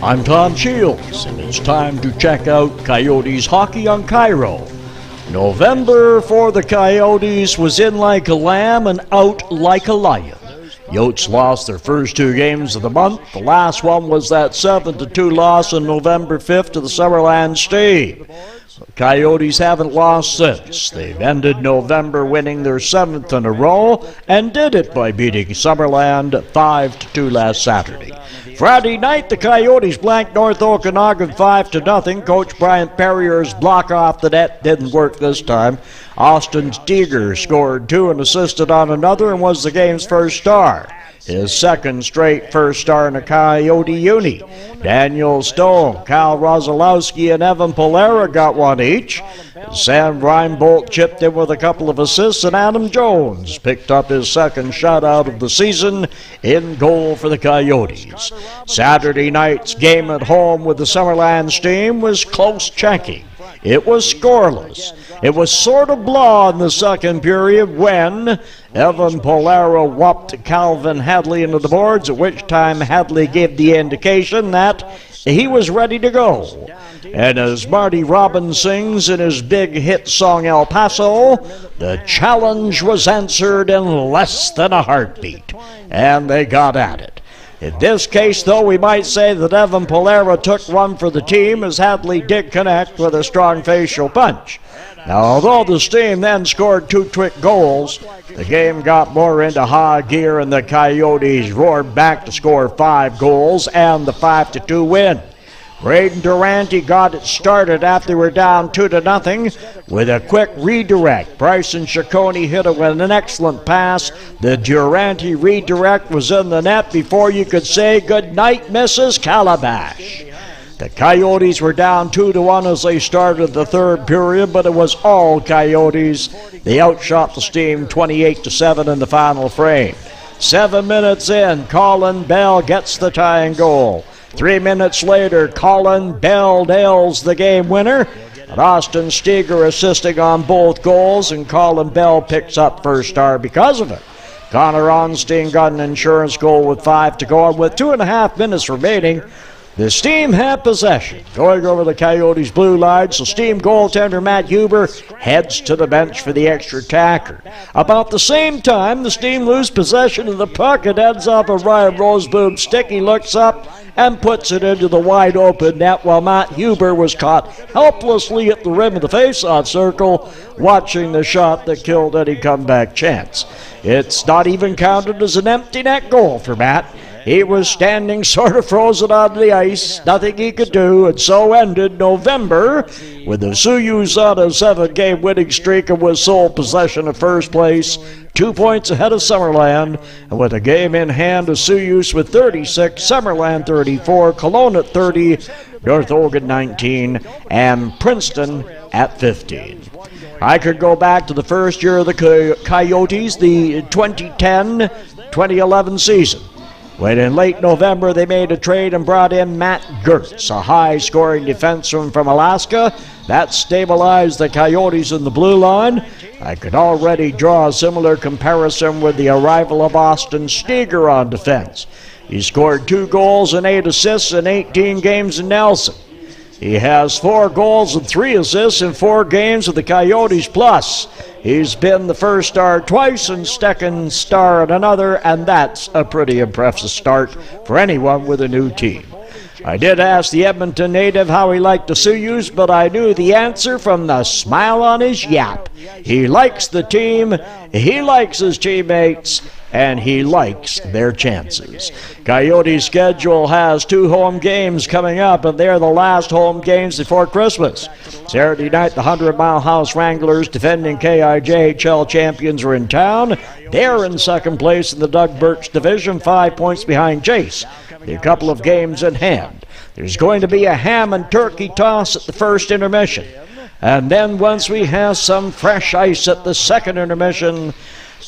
I'm Tom Shields, and it's time to check out Coyotes hockey on Cairo. November for the Coyotes was in like a lamb and out like a lion. Yotes lost their first two games of the month. The last one was that 7-2 loss on November 5th to the Summerland Steam. The Coyotes haven't lost since. They've ended November winning their 7th in a row and did it by beating Summerland 5-2 last Saturday. Friday night, the Coyotes blanked North Okanagan 5-0. Coach Brian Perrier's block off the net didn't work this time. Austin Steger scored two and assisted on another and was the game's first star. His second straight first star in a Coyote uni. Daniel Stone, Kyle Rozalowski, and Evan Polera got one each. Sam Reinbolt chipped in with a couple of assists, and Adam Jones picked up his second shutout of the season in goal for the Coyotes. Saturday night's game at home with the Summerland Steam was close checking. It was scoreless. It was sort of blah in the second period when Evan Polero whopped Calvin Hadley into the boards, at which time Hadley gave the indication that he was ready to go. And as Marty Robbins sings in his big hit song El Paso, the challenge was answered in less than a heartbeat, and they got at it. In this case, though, we might say that Evan Polera took one for the team as Hadley did connect with a strong facial punch. Now, although the Steam then scored two quick goals, the game got more into high gear and the Coyotes roared back to score 5 goals and the 5-2 win. Braden Durante got it started after they were down 2-0 with a quick redirect. Bryson Ciccone hit it with an excellent pass. The Durante redirect was in the net before you could say goodnight, Mrs. Calabash. The Coyotes were down 2-1 as they started the third period, but it was all Coyotes. They outshot the Steam 28-7 in the final frame. 7 minutes in, Colin Bell gets the tying goal. 3 minutes later, Colin Bell nails the game winner. And Austin Steger assisting on both goals, and Colin Bell picks up first star because of it. Connor Onstein got an insurance goal with 5 to go, and with 2.5 minutes remaining, the Steam had possession. Going over the Coyotes' blue line, so Steam goaltender Matt Huber heads to the bench for the extra tacker. About the same time, the Steam lose possession of the puck. It ends up a Ryan Roseboom's stick. He looks up and puts it into the wide-open net while Matt Huber was caught helplessly at the rim of the face-off circle, watching the shot that killed any comeback chance. It's not even counted as an empty net goal for Matt. He was standing sort of frozen on the ice, nothing he could do, and so ended November with the Osoyoos on a 7-game winning streak and with sole possession of first place, 2 points ahead of Summerland, and with a game in hand, Osoyoos with 36, Summerland 34, Cologne at 30, North Oregon 19, and Princeton at 15. I could go back to the first year of the Coyotes, the 2010-2011 season, when in late November they made a trade and brought in Matt Gertz, a high-scoring defenseman from Alaska. That stabilized the Coyotes in the blue line. I could already draw a similar comparison with the arrival of Austin Steger on defense. He scored 2 goals and 8 assists in 18 games in Nelson. He has 4 goals and 3 assists in 4 games with the Coyotes plus. He's been the first star twice and second star in another, and that's a pretty impressive start for anyone with a new team. I did ask the Edmonton native how he liked the Osoyoos, but I knew the answer from the smile on his yap. He likes the team, he likes his teammates, and he likes their chances. Coyotes' schedule has 2 home games coming up, and they're the last home games before Christmas. Saturday night, the 100 Mile House Wranglers, defending KIJHL champions, are in town. They're in second place in the Doug Birch division, 5 points behind Chase. A couple of games in hand. There's going to be a ham and turkey toss at the first intermission. And then once we have some fresh ice at the second intermission,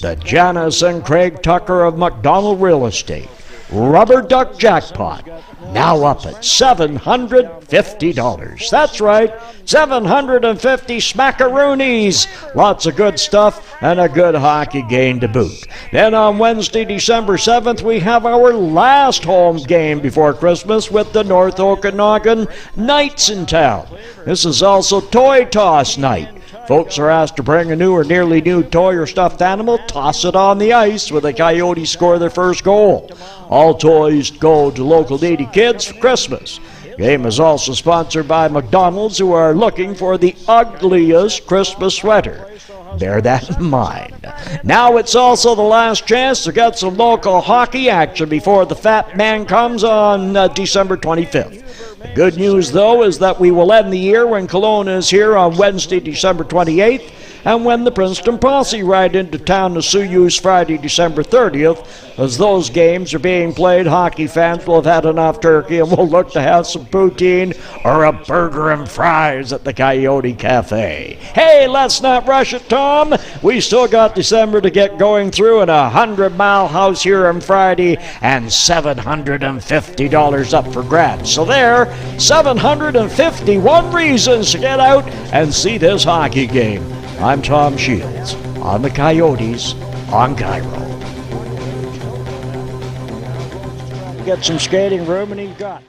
the Janice and Craig Tucker of McDonald Real Estate Rubber Duck Jackpot, now up at $750. That's right, 750 smackaroonies. Lots of good stuff and a good hockey game to boot. Then on Wednesday, December 7th, we have our last home game before Christmas with the North Okanagan Knights in town. This is also Toy Toss Night. Folks are asked to bring a new or nearly new toy or stuffed animal, toss it on the ice when the Coyotes score their first goal. All toys go to local needy kids for Christmas. Game is also sponsored by McDonald's, who are looking for the ugliest Christmas sweater. Bear that in mind. Now it's also the last chance to get some local hockey action before the Fat Man comes on December 25th. The good news, though, is that we will end the year when Kelowna is here on Wednesday, December 28th, and when the Princeton Posse ride into town to Osoyoos Friday, December 30th. As those games are being played, hockey fans will have had enough turkey and will look to have some poutine or a burger and fries at the Coyote Cafe. Hey, let's not rush it, Tom. We still got December to get going through, and a 100-mile house here on Friday and $750 up for grabs. So there, 751 reasons to get out and see this hockey game. I'm Tom Shields on the Coyotes on KIRO. Get some skating room, and he's got